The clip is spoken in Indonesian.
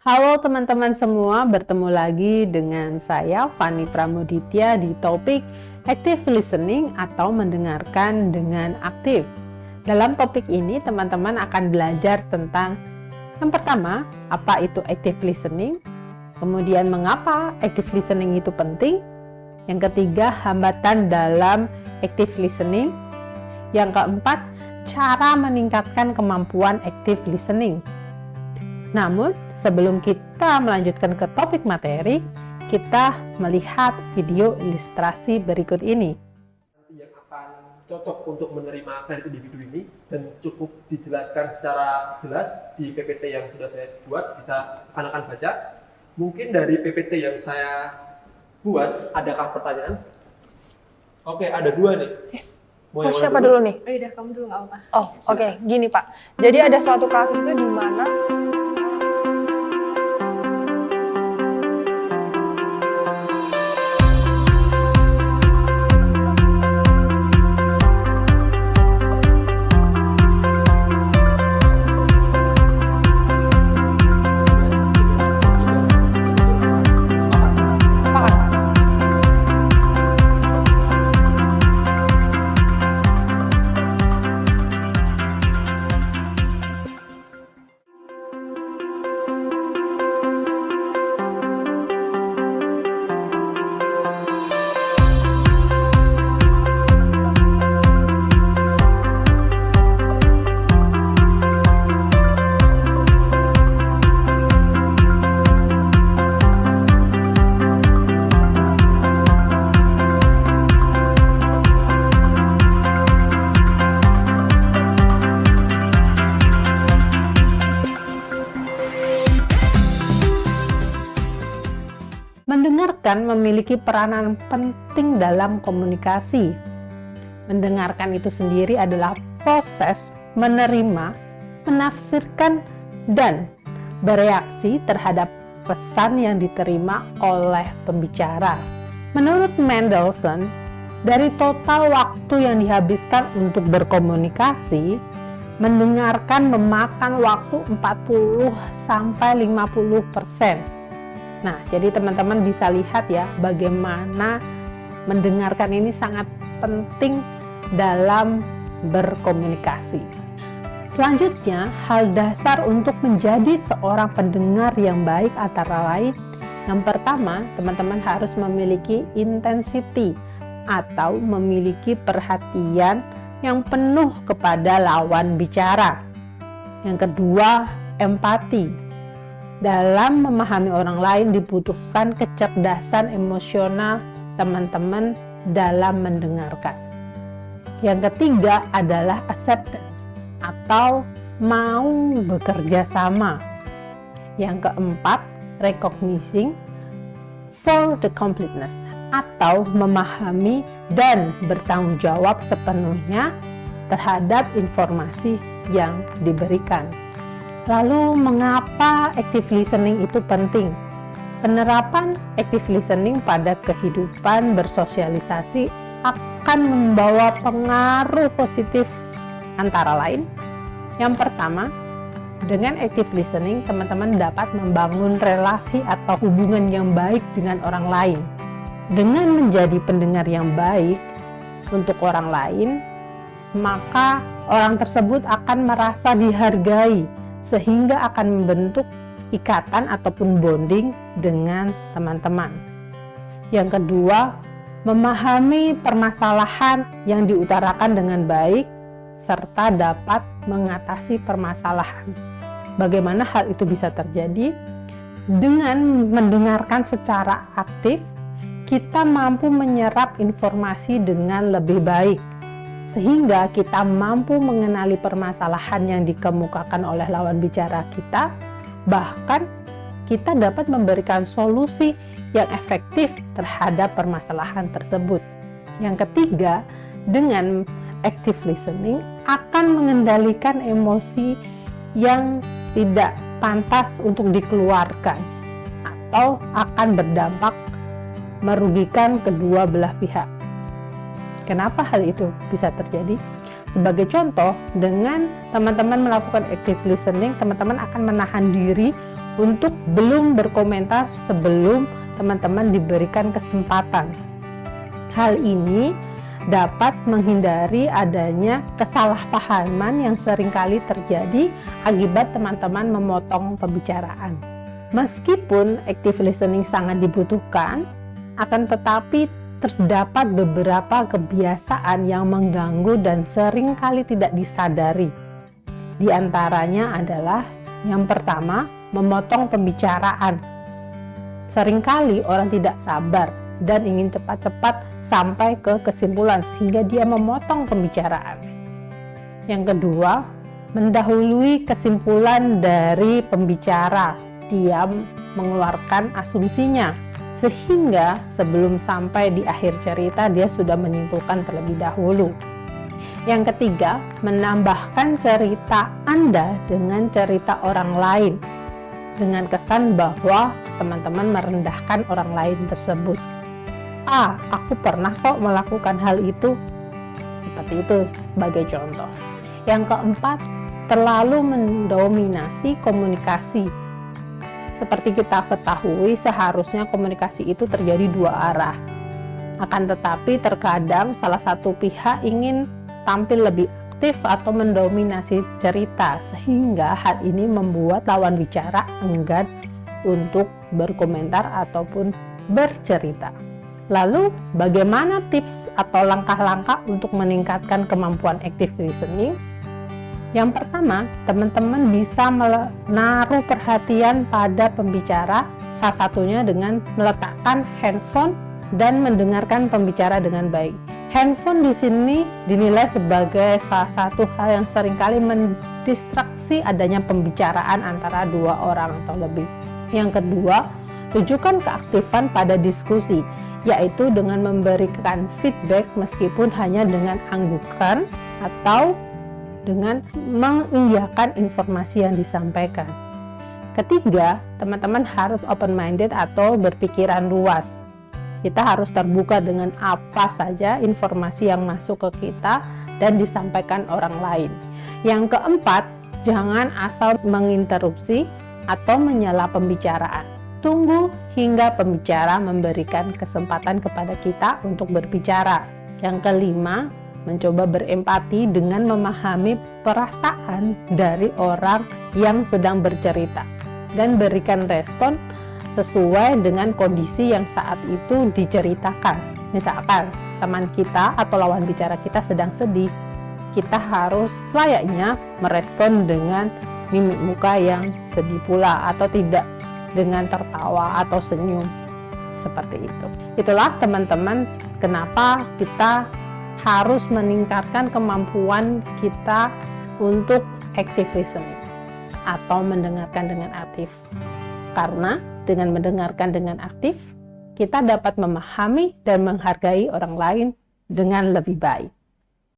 Halo teman-teman semua, bertemu lagi dengan saya Fani Pramuditya di topik Active Listening atau mendengarkan dengan aktif. Dalam topik ini teman-teman akan belajar tentang yang pertama, apa itu Active Listening, kemudian mengapa Active Listening itu penting, yang ketiga, hambatan dalam Active Listening, yang keempat, cara meningkatkan kemampuan Active Listening. Namun, sebelum kita melanjutkan ke topik materi, kita melihat video ilustrasi berikut ini. Yang akan cocok untuk menerima kredit individu ini dan cukup dijelaskan secara jelas di PPT yang sudah saya buat, bisa akan baca. Mungkin dari PPT yang saya buat, adakah pertanyaan? Oke, ada dua nih. Mau siapa dulu nih? Oh iya, kamu dulu nggak apa-apa. Oh, oke. Gini Pak. Jadi ada suatu kasus itu di mana Mendengarkan memiliki peranan penting dalam komunikasi. Mendengarkan itu sendiri adalah proses menerima, menafsirkan, dan bereaksi terhadap pesan yang diterima oleh pembicara. Menurut Mendelssohn, dari total waktu yang dihabiskan untuk berkomunikasi, mendengarkan memakan waktu 40-50%. Nah, jadi teman-teman bisa lihat ya bagaimana mendengarkan ini sangat penting dalam berkomunikasi. Selanjutnya, hal dasar untuk menjadi seorang pendengar yang baik antara lain, yang pertama, teman-teman harus memiliki intensity atau memiliki perhatian yang penuh kepada lawan bicara. Yang kedua, empati. Dalam memahami orang lain dibutuhkan kecerdasan emosional teman-teman dalam mendengarkan. Yang ketiga adalah acceptance atau mau bekerja sama. Yang keempat, recognizing for the completeness atau memahami dan bertanggung jawab sepenuhnya terhadap informasi yang diberikan. Lalu, mengapa active listening itu penting? Penerapan active listening pada kehidupan bersosialisasi akan membawa pengaruh positif antara lain. Yang pertama, dengan active listening, teman-teman dapat membangun relasi atau hubungan yang baik dengan orang lain. Dengan menjadi pendengar yang baik untuk orang lain, maka orang tersebut akan merasa dihargai, sehingga akan membentuk ikatan ataupun bonding dengan teman-teman. Yang kedua, memahami permasalahan yang diutarakan dengan baik serta dapat mengatasi permasalahan. Bagaimana hal itu bisa terjadi? Dengan mendengarkan secara aktif, kita mampu menyerap informasi dengan lebih baik, sehingga kita mampu mengenali permasalahan yang dikemukakan oleh lawan bicara kita, bahkan kita dapat memberikan solusi yang efektif terhadap permasalahan tersebut. Yang ketiga, dengan active listening akan mengendalikan emosi yang tidak pantas untuk dikeluarkan atau akan berdampak merugikan kedua belah pihak. Kenapa hal itu bisa terjadi? Sebagai contoh, dengan teman-teman melakukan active listening, teman-teman akan menahan diri untuk belum berkomentar sebelum teman-teman diberikan kesempatan. Hal ini dapat menghindari adanya kesalahpahaman yang seringkali terjadi akibat teman-teman memotong pembicaraan. Meskipun active listening sangat dibutuhkan, akan tetapi terdapat beberapa kebiasaan yang mengganggu dan seringkali tidak disadari. Di antaranya adalah yang pertama, memotong pembicaraan. Seringkali orang tidak sabar dan ingin cepat-cepat sampai ke kesimpulan sehingga dia memotong pembicaraan. Yang kedua, mendahului kesimpulan dari pembicara. Dia mengeluarkan asumsinya sehingga sebelum sampai di akhir cerita dia sudah menyimpulkan terlebih dahulu. Yang ketiga, menambahkan cerita Anda dengan cerita orang lain dengan kesan bahwa teman-teman merendahkan orang lain tersebut. Aku pernah kok melakukan hal itu. Seperti itu sebagai contoh. Yang keempat, terlalu mendominasi komunikasi. Seperti kita ketahui, seharusnya komunikasi itu terjadi dua arah. Akan tetapi terkadang salah satu pihak ingin tampil lebih aktif atau mendominasi cerita, sehingga hal ini membuat lawan bicara enggan untuk berkomentar ataupun bercerita. Lalu, bagaimana tips atau langkah-langkah untuk meningkatkan kemampuan active listening? Yang pertama, teman-teman bisa menaruh perhatian pada pembicara, salah satunya dengan meletakkan handphone dan mendengarkan pembicara dengan baik. Handphone di sini dinilai sebagai salah satu hal yang seringkali mendistraksi adanya pembicaraan antara dua orang atau lebih. Yang kedua, tunjukkan keaktifan pada diskusi, yaitu dengan memberikan feedback meskipun hanya dengan anggukan atau dengan mengiyakan informasi yang disampaikan. Ketiga, teman-teman harus open-minded atau berpikiran luas. Kita harus terbuka dengan apa saja informasi yang masuk ke kita dan disampaikan orang lain. Yang keempat, jangan asal menginterupsi atau menyela pembicaraan. Tunggu hingga pembicara memberikan kesempatan kepada kita untuk berbicara. Yang kelima, mencoba berempati dengan memahami perasaan dari orang yang sedang bercerita dan berikan respon sesuai dengan kondisi yang saat itu diceritakan. Misalkan teman kita atau lawan bicara kita sedang sedih, kita harus selayaknya merespon dengan mimik muka yang sedih pula atau tidak dengan tertawa atau senyum seperti itu. Itulah teman-teman kenapa kita harus meningkatkan kemampuan kita untuk active listening atau mendengarkan dengan aktif. Karena dengan mendengarkan dengan aktif, kita dapat memahami dan menghargai orang lain dengan lebih baik.